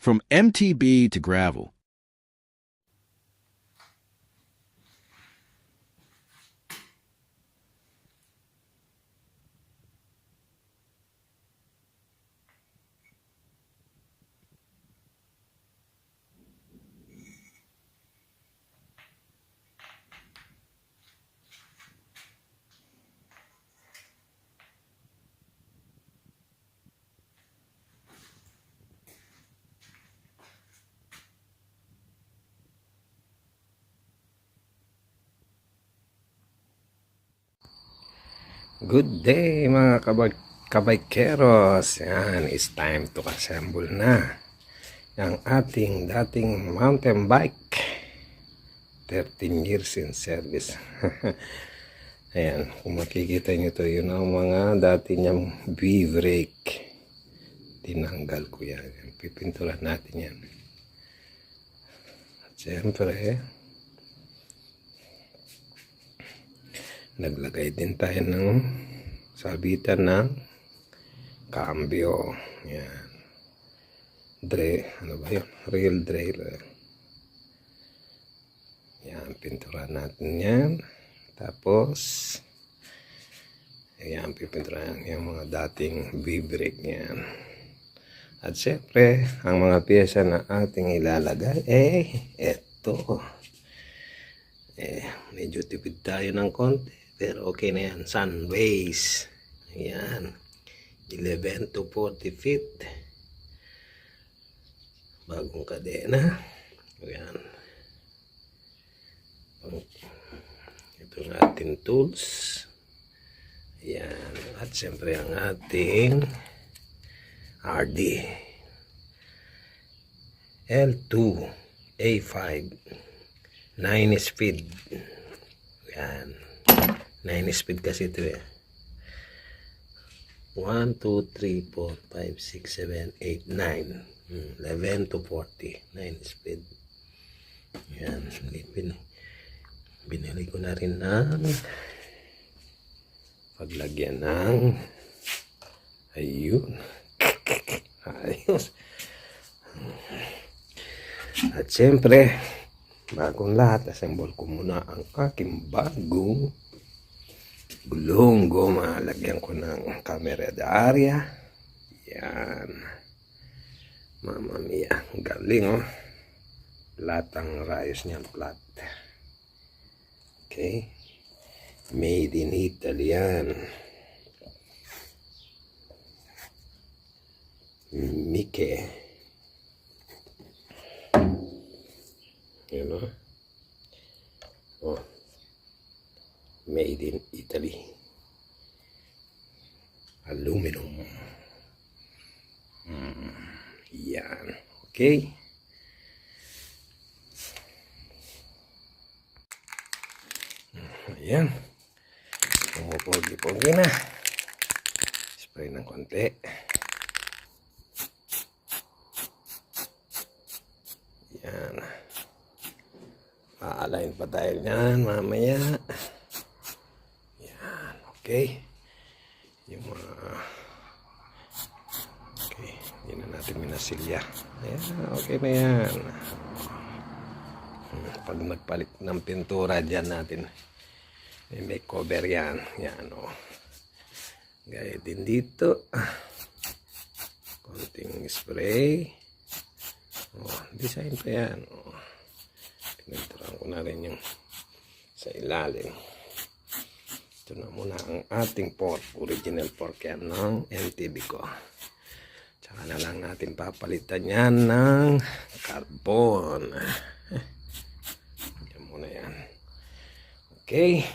From MTB to gravel. Good day mga kabaykeros. Yan, it's time to assemble na ang ating dating mountain bike. 13 years in service. Ayan, kung makikita nyo to, yun ang mga dati niyang V-brake. Tinanggal ko yan. Pipinturan natin yan. At siyempre, naglagay din tayo ng sabitan ng cambio. Yan. Ano ba yun? Real derailleur. Yan, pinturan natin yan. Tapos, yan, pipinturan yung mga dating V-brake yan. At syempre, ang mga piyesa na ating ilalagay, eto. Medyo tipid tayo ng konti. Pero okay na yan. Sunways. Ayan. 11 to 40 feet. Bagong kadena. Ayan. Ito ang ating tools. Ayan. At siyempre ang ating RD. L2 A5 9 speed. Ayan. 9 speed kasi ito eh. 1, 2, 3, 4, 5, 6, 7, 8, 9. 11 to 40. 9 speed. Yan. Binili ko na rin ng paglagyan ng ayun. Ayos. At siyempre, bagong lahat, assemble ko muna ang aking bagong gulong goma. Lagyan ko ng camera de area. Yan. Mama mia. Galing oh. Latang rayos niyan. Flat. Okay. Made in Italy yan. Mike. Yan oh. Oh. Made in Italy. Aluminum. Yan. Okay. Ayan. Pumupogi-pogi na. Spray ng konti. Yan. Aalain pa tayo yan mamaya. Okay. Yung mga okay. Hindi na natin minasilya. Ayan. Okay na yan. Pag nagpalit ng pintura dyan natin, may cover yan. Yan o. Gaya din dito. Konting spray. Design pa yan. Pinagturan ko na rin yung sa ilalim. Ito na muna ang ating fork. Original fork yan ng MTB ko. Tsaka na lang natin papalitan yan ng carbon. Yan muna yan. Okay.